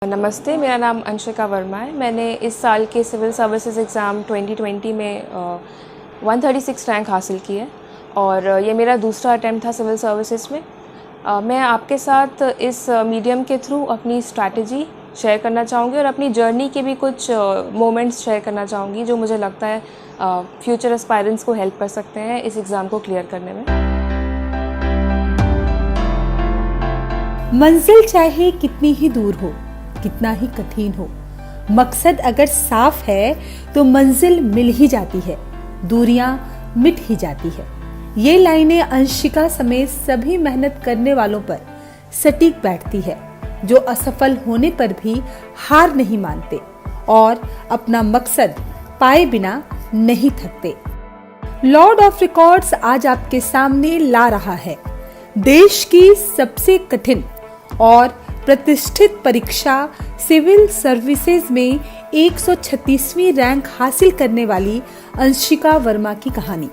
नमस्ते, मेरा नाम अंशिका वर्मा है। मैंने इस साल के सिविल सर्विसेज एग्ज़ाम 2020 में 136 रैंक हासिल की है और ये मेरा दूसरा अटैम्प्ट था सिविल सर्विसेज में। मैं आपके साथ इस मीडियम के थ्रू अपनी स्ट्रैटेजी शेयर करना चाहूँगी और अपनी जर्नी के भी कुछ मोमेंट्स शेयर करना चाहूँगी जो मुझे लगता है फ्यूचर एस्पायरेंट्स को हेल्प कर सकते हैं इस एग्ज़ाम को क्लियर करने में। मंजिल चाहे कितनी ही दूर हो, कितना ही कठिन हो, मकसद अगर साफ है तो मंजिल मिल ही जाती है, दूरियां मिट ही जाती है। ये लाइनें अंशिका समेत सभी मेहनत करने वालों पर सटीक बैठती है, जो असफल होने पर भी हार नहीं मानते और अपना मकसद पाए बिना नहीं थकते। लॉर्ड ऑफ रिकॉर्ड्स आज आपके सामने ला रहा है देश की सबसे कठिन और प्रतिष्ठित परीक्षा सिविल सर्विसेज में 136वीं रैंक हासिल करने वाली अंशिका वर्मा की कहानी।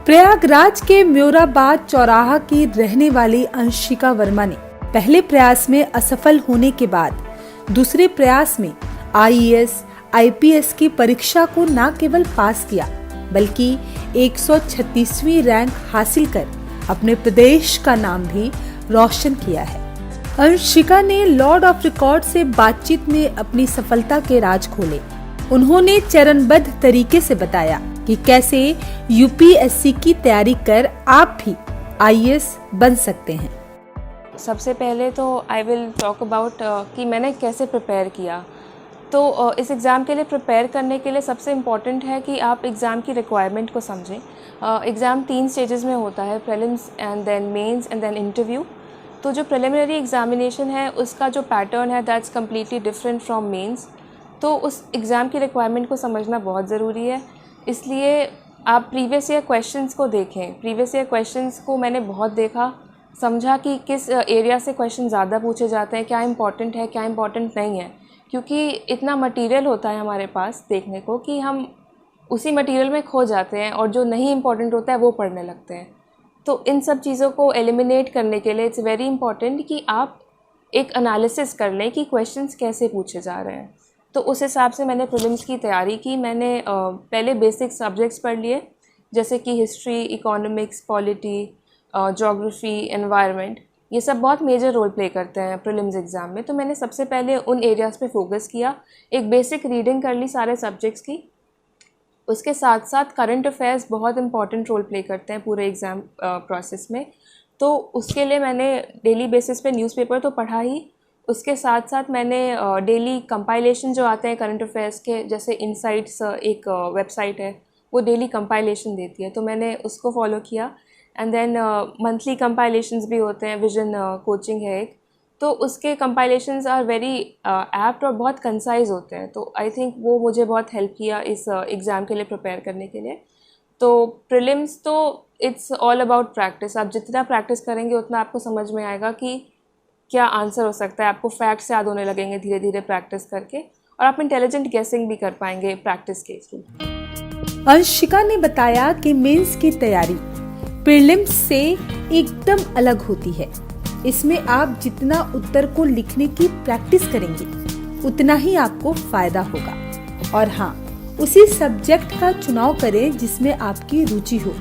प्रयागराज के म्योराबाद चौराहा की रहने वाली अंशिका वर्मा ने पहले प्रयास में असफल होने के बाद दूसरे प्रयास में आईएएस, आईपीएस की परीक्षा को न केवल पास किया बल्कि 136वीं रैंक हासिल कर अपने प्रदेश का नाम भी रोशन किया है। अंशिका ने लॉर्ड ऑफ रिकॉर्ड से बातचीत में अपनी सफलता के राज खोले। उन्होंने चरणबद्ध तरीके से बताया कि कैसे यूपीएससी की तैयारी कर आप भी आईएएस बन सकते हैं। सबसे पहले तो आई विल टॉक अबाउट कि मैंने कैसे प्रिपेयर किया। तो इस एग्ज़ाम के लिए प्रिपेयर करने के लिए सबसे इम्पॉर्टेंट है कि आप एग्ज़ाम की रिक्वायरमेंट को समझें। एग्ज़ाम 3 स्टेजेस में होता है, prelims and then mains and then interview. तो जो प्रिलिमिनरी एग्ज़ामिनेशन है उसका जो पैटर्न है that's completely different from mains. तो उस एग्ज़ाम की रिक्वायरमेंट को समझना बहुत ज़रूरी है। इसलिए आप प्रीवियस ईयर क्वेश्चंस को देखें। प्रीवियस ईयर क्वेश्चंस को मैंने बहुत देखा, समझा कि किस एरिया से क्वेश्चन ज़्यादा पूछे जाते हैं, क्या इंपॉर्टेंट है, क्या इंपॉर्टेंट नहीं है। क्योंकि इतना मटेरियल होता है हमारे पास देखने को कि हम उसी मटेरियल में खो जाते हैं और जो नहीं इम्पॉर्टेंट होता है वो पढ़ने लगते हैं। तो इन सब चीज़ों को एलिमिनेट करने के लिए इट्स वेरी इंपॉर्टेंट कि आप एक एनालिसिस कर लें कि क्वेश्चंस कैसे पूछे जा रहे हैं। तो उस हिसाब से मैंने प्रीलिम्स की तैयारी की। मैंने पहले बेसिक सब्जेक्ट्स पढ़ लिए जैसे कि history, economics, polity, geography, environment. ये सब बहुत मेजर रोल प्ले करते हैं प्रीलिम्स एग्ज़ाम में। तो मैंने सबसे पहले उन एरियाज़ पे फोकस किया, एक बेसिक रीडिंग कर ली सारे सब्जेक्ट्स की। उसके साथ साथ करंट अफेयर्स बहुत इंपॉर्टेंट रोल प्ले करते हैं पूरे एग्ज़ाम प्रोसेस में। तो उसके लिए मैंने डेली बेसिस पे न्यूज़पेपर तो पढ़ा ही, उसके साथ साथ मैंने डेली कंपाइलेशन जो आते हैं करंट अफेयर्स के, जैसे इनसाइट्स एक वेबसाइट है, वो डेली कंपाइलेशन देती है, तो मैंने उसको फॉलो किया। एंड देन मंथली कंपाइलेशंस भी होते हैं, विजन कोचिंग है एक, तो उसके कंपाइलेशंस आर वेरी एप्ट और बहुत कंसाइज होते हैं। तो आई थिंक वो मुझे बहुत हेल्प किया इस एग्ज़ाम के लिए प्रिपेयर करने के लिए। तो प्रीलिम्स तो इट्स ऑल अबाउट प्रैक्टिस। आप जितना प्रैक्टिस करेंगे उतना आपको समझ में आएगा कि क्या आंसर हो सकता है। आपको फैक्ट्स याद होने लगेंगे धीरे धीरे प्रैक्टिस करके, और आप इंटेलिजेंट गेसिंग भी कर पाएंगे प्रैक्टिस के थ्रू। अंशिका ने बताया कि मेंस की तैयारी प्रीलिम्स से एकदम अलग होती है। इसमें आप जितना उत्तर को लिखने की प्रैक्टिस करेंगे उतना ही आपको फायदा होगा। और हाँ, उसी सब्जेक्ट का चुनाव करें जिसमें आपकी रुचि हो।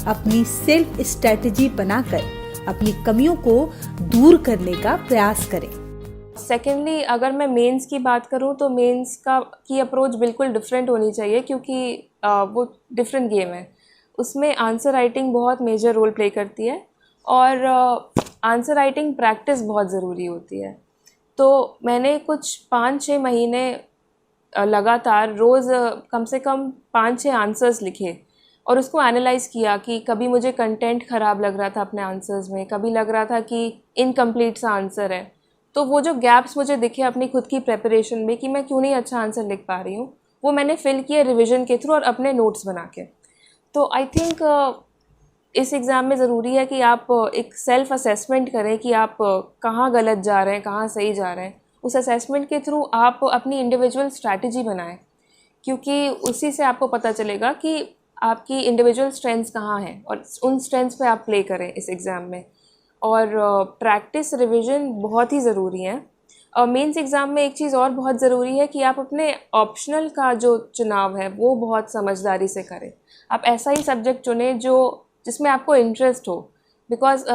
अपनी सेल्फ स्ट्रेटेजी बनाकर अपनी कमियों को दूर करने का प्रयास करें। सेकेंडली, अगर मैं मेंस की बात करूं तो मेंस की अप्रोच बिल्कुल डिफरेंट होनी चाहिए, क्योंकि वो डिफरेंट गेम है। उसमें आंसर राइटिंग बहुत मेजर रोल प्ले करती है और आंसर राइटिंग प्रैक्टिस बहुत ज़रूरी होती है। तो मैंने कुछ 5-6 महीने लगातार रोज़ कम से कम 5-6 आंसर्स लिखे और उसको एनालाइज़ किया कि कभी मुझे कंटेंट ख़राब लग रहा था अपने आंसर्स में, कभी लग रहा था कि इनकम्प्लीट सा आंसर है। तो वो जो गैप्स मुझे दिखे अपनी खुद की प्रेपरेशन में कि मैं क्यों नहीं अच्छा आंसर लिख पा रही हूँ, वो मैंने फिल किया रिविज़न के थ्रू और अपने नोट्स बना के। तो आई थिंक इस एग्ज़ाम में ज़रूरी है कि आप एक सेल्फ़ असेसमेंट करें कि आप कहाँ गलत जा रहे हैं, कहाँ सही जा रहे हैं। उस असेसमेंट के थ्रू आप अपनी इंडिविजुअल स्ट्रैटेजी बनाएं, क्योंकि उसी से आपको पता चलेगा कि आपकी इंडिविजुअल स्ट्रेंथ्स कहाँ हैं और उन स्ट्रेंथ्स पे आप प्ले करें इस एग्ज़ाम में। और प्रैक्टिस, रिवीजन बहुत ही ज़रूरी है। मेंस एग्ज़ाम में एक चीज़ और बहुत ज़रूरी है कि आप अपने ऑप्शनल का जो चुनाव है वो बहुत समझदारी से करें। आप ऐसा ही सब्जेक्ट चुनें जो जिसमें आपको इंटरेस्ट हो। बिकॉज़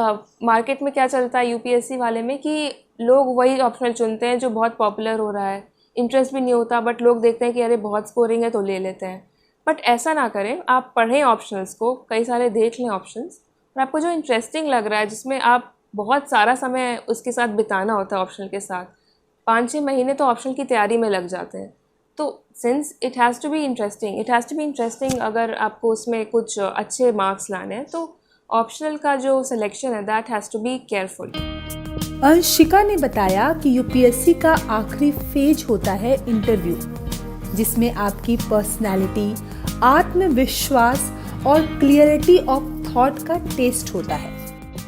मार्केट में क्या चलता है यूपीएससी वाले में कि लोग वही ऑप्शनल चुनते हैं जो बहुत पॉपुलर हो रहा है, इंटरेस्ट भी नहीं होता, बट लोग देखते हैं कि अरे बहुत स्कोरिंग है तो ले लेते हैं। बट ऐसा ना करें, आप पढ़ें ऑप्शनल्स को, कई सारे देख लें ऑप्शंस, और आपको जो इंटरेस्टिंग लग रहा है, जिसमें आप बहुत सारा समय उसके साथ बिताना होता है ऑप्शनल के साथ, 5-6 महीने तो ऑप्शनल की तैयारी में लग जाते हैं। तो since it has to be interesting, अगर आपको उसमें कुछ अच्छे मार्क्स लाने हैं तो ऑप्शनल का जो सिलेक्शन है that has to be careful. Anshika ने बताया कि यूपीएससी का आखिरी फेज होता है इंटरव्यू, जिसमें आपकी पर्सनालिटी, आत्मविश्वास और क्लियरिटी ऑफ थॉट का टेस्ट होता है।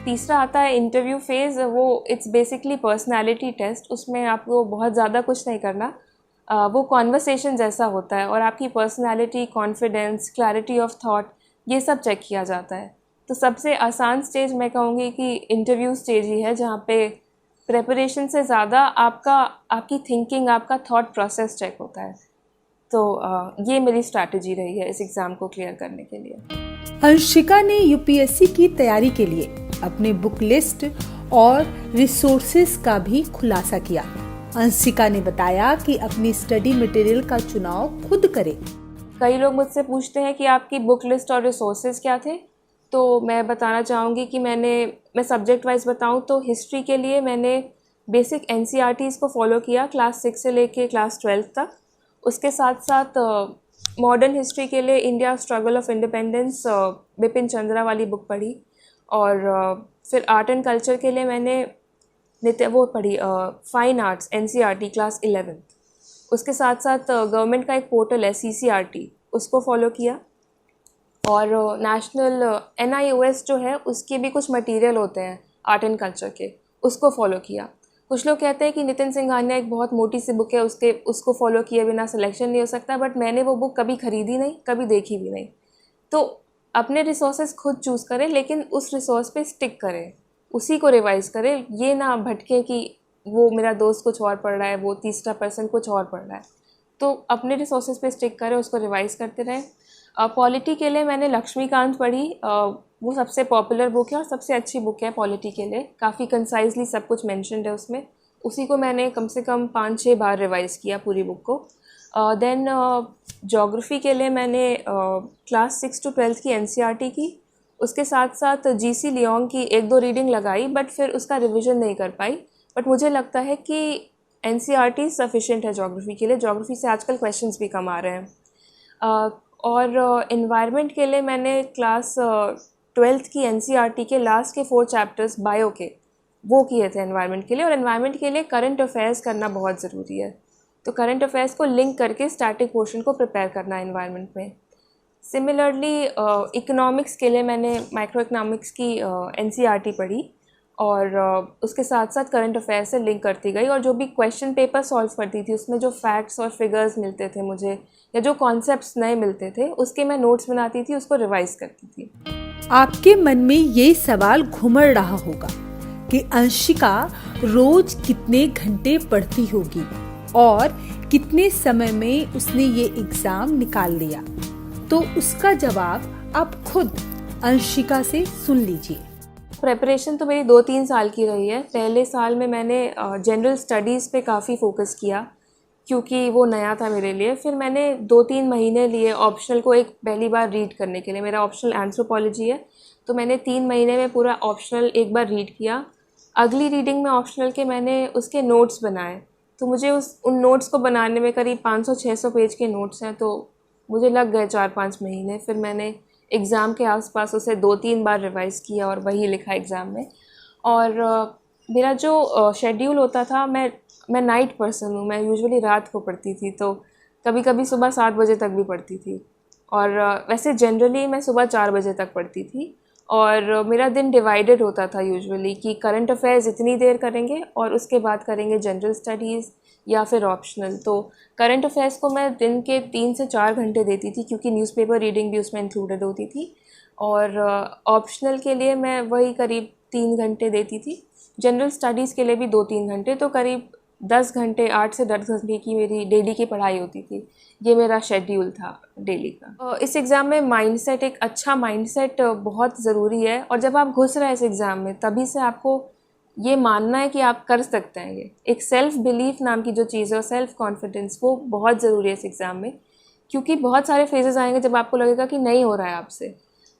तीसरा आता है इंटरव्यू फेज़, वो इट्स बेसिकली पर्सनालिटी टेस्ट। उसमें आपको बहुत ज़्यादा कुछ नहीं करना, वो कॉन्वर्सेशन जैसा होता है और आपकी personality, confidence, clarity of thought, ये सब चेक किया जाता है। तो सबसे आसान स्टेज मैं कहूँगी कि इंटरव्यू स्टेज ही है, जहाँ पे प्रेपरेशन से ज़्यादा आपकी थिंकिंग, आपका थॉट प्रोसेस चेक होता है। तो ये मेरी स्ट्रैटेजी रही है इस एग्ज़ाम को क्लियर करने के लिए। अंशिका ने यूपीएससी की तैयारी के लिए अपने बुक लिस्ट और रिसोर्सेज का भी खुलासा किया। अंशिका ने बताया कि अपनी स्टडी मटेरियल का चुनाव खुद करें। कई लोग मुझसे पूछते हैं कि आपकी बुक लिस्ट और रिसोर्सेज क्या थे, तो मैं बताना चाहूँगी कि मैं सब्जेक्ट वाइज बताऊँ तो हिस्ट्री के लिए मैंने बेसिक एनसीईआरटीज़ को फॉलो किया क्लास 6 से लेके क्लास 12 तक। उसके साथ साथ मॉडर्न हिस्ट्री के लिए India struggle of independence, Bipin Chandra वाली बुक पढ़ी। और फिर आर्ट एंड कल्चर के लिए मैंने वो पढ़ी फाइन आर्ट्स एनसीईआरटी क्लास 11। उसके साथ साथ गवर्नमेंट का एक पोर्टल है सीसीआरटी, उसको फॉलो किया। और नेशनल NIOS जो है उसके भी कुछ मटेरियल होते हैं आर्ट एंड कल्चर के, उसको फॉलो किया। कुछ लोग कहते हैं कि नितिन सिंघानिया एक बहुत मोटी सी बुक है, उसको फॉलो किए बिना सिलेक्शन नहीं हो सकता, बट मैंने वो बुक कभी ख़रीदी नहीं, कभी देखी भी नहीं। तो अपने रिसोर्सेज खुद चूज़ करें, लेकिन उस रिसोर्स पे स्टिक करें, उसी को रिवाइज़ करें। ये ना भटके कि वो मेरा दोस्त कुछ और पढ़ रहा है, वो तीसरा पर्सन कुछ और पढ़ रहा है। तो अपने रिसोर्सेज पे स्टिक करें, उसको रिवाइज़ करते रहें। पॉलिटी के लिए मैंने लक्ष्मीकांत पढ़ी, वो सबसे पॉपुलर बुक है और सबसे अच्छी बुक है पॉलिटी के लिए, काफ़ी कंसाइजली सब कुछ मेंशन्ड है उसमें। उसी को मैंने कम से कम 5-6 बार रिवाइज़ किया पूरी बुक को। देन ज्योग्राफी के लिए मैंने क्लास 6 to 12 की NCERT की, उसके साथ साथ GC लियोंग की 1-2 रीडिंग लगाई, बट फिर उसका रिविज़न नहीं कर पाई। बट मुझे लगता है कि NCERT सफिशेंट है ज्योग्राफी के लिए, ज्योग्राफी से आजकल क्वेश्चंस भी कम आ रहे हैं। और इन्वायरमेंट के लिए मैंने क्लास 12th की NCERT के लास्ट के 4 चैप्टर्स बायो के वो किए थे एनवायरनमेंट के लिए। और एनवायरनमेंट के लिए करंट अफेयर्स करना बहुत ज़रूरी है, तो करंट अफेयर्स को लिंक करके स्टैटिक पोर्शन को प्रिपेयर करना है एनवायरनमेंट में। सिमिलरली इकोनॉमिक्स के लिए मैंने माइक्रो इकोनॉमिक्स की NCERT पढ़ी और उसके साथ साथ करंट अफेयर्स से लिंक करती गई, और जो भी क्वेश्चन पेपर सॉल्व करती थी उसमें जो फैक्ट्स और फिगर्स मिलते थे मुझे, या जो कॉन्सेप्ट्स नए मिलते थे, उसके मैं नोट्स बनाती थी, उसको रिवाइज़ करती थी। आपके मन में ये सवाल घुमड़ रहा होगा कि अंशिका रोज कितने घंटे पढ़ती होगी और कितने समय में उसने ये एग्जाम निकाल लिया। तो उसका जवाब आप खुद अंशिका से सुन लीजिए। प्रेपरेशन तो मेरी 2-3 साल की रही है। पहले साल में मैंने जनरल स्टडीज़ पे काफ़ी फोकस किया क्योंकि वो नया था मेरे लिए। फिर मैंने 2-3 महीने लिए ऑप्शनल को एक पहली बार रीड करने के लिए। मेरा ऑप्शनल एंथ्रोपोलॉजी है, तो मैंने 3 महीने में पूरा ऑप्शनल एक बार रीड किया। अगली रीडिंग में ऑप्शनल के मैंने उसके नोट्स बनाए, तो मुझे उन नोट्स को बनाने में करीब 500-600 पेज के नोट्स हैं, तो मुझे लग गए 4-5 महीने। फिर मैंने एग्ज़ाम के आसपास उसे 2-3 बार रिवाइज़ किया और वही लिखा एग्ज़ाम में। और मेरा जो शेड्यूल होता था, मैं नाइट पर्सन हूँ, मैं यूजुअली रात को पढ़ती थी, तो कभी कभी सुबह 7 बजे तक भी पढ़ती थी। और वैसे जनरली मैं सुबह 4 बजे तक पढ़ती थी। और मेरा दिन डिवाइडेड होता था यूजुअली कि करंट अफेयर्स इतनी देर करेंगे और उसके बाद करेंगे जनरल स्टडीज़ या फिर ऑप्शनल। तो करंट अफेयर्स को मैं दिन के 3 से 4 घंटे देती थी क्योंकि न्यूज़पेपर रीडिंग भी उसमें इंक्लूडेड होती थी। और ऑप्शनल के लिए मैं वही करीब 3 घंटे देती थी। जनरल स्टडीज़ के लिए भी 2-3 घंटे, तो करीब 10 घंटे 8 से 10 घंटे की मेरी डेली की पढ़ाई होती थी। ये मेरा शेड्यूल था डेली का। इस एग्ज़ाम में माइंडसेट, एक अच्छा माइंडसेट बहुत ज़रूरी है। और जब आप घुस रहे हैं इस एग्ज़ाम में, तभी से आपको ये मानना है कि आप कर सकते हैं। ये एक सेल्फ़ बिलीफ नाम की जो चीज़ है और सेल्फ़ कॉन्फिडेंस, वो बहुत ज़रूरी है इस एग्ज़ाम में। क्योंकि बहुत सारे फेजेस आएंगे जब आपको लगेगा कि नहीं हो रहा है आपसे,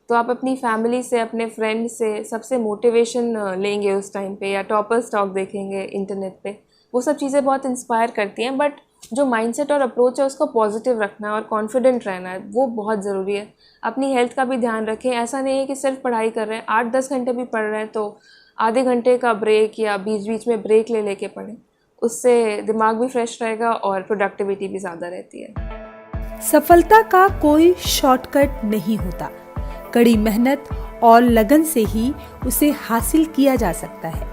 तो आप अपनी फैमिली से, अपने फ्रेंड से, सबसे मोटिवेशन लेंगे उस टाइम पे, या टॉपर्स टॉक देखेंगे इंटरनेट पे। वो सब चीज़ें बहुत इंस्पायर करती हैं, बट जो माइंडसेट और अप्रोच है उसको पॉजिटिव रखना है और कॉन्फिडेंट रहना है, वो बहुत ज़रूरी है। अपनी हेल्थ का भी ध्यान रखें। ऐसा नहीं है कि सिर्फ पढ़ाई कर रहे हैं, 8-10 घंटे भी पढ़ रहे हैं तो आधे घंटे का ब्रेक या बीच बीच में ब्रेक ले लेके पढ़ें। उससे दिमाग भी फ्रेश रहेगा और प्रोडक्टिविटी भी ज़्यादा रहती है। सफलता का कोई शॉर्टकट नहीं होता। कड़ी मेहनत और लगन से ही उसे हासिल किया जा सकता है।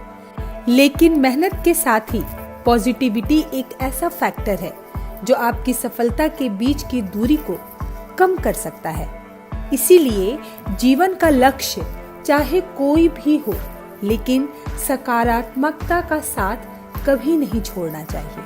लेकिन मेहनत के साथ ही पॉजिटिविटी एक ऐसा फैक्टर है जो आपकी सफलता के बीच की दूरी को कम कर सकता है। इसीलिए जीवन का लक्ष्य चाहे कोई भी हो, लेकिन सकारात्मकता का साथ कभी नहीं छोड़ना चाहिए।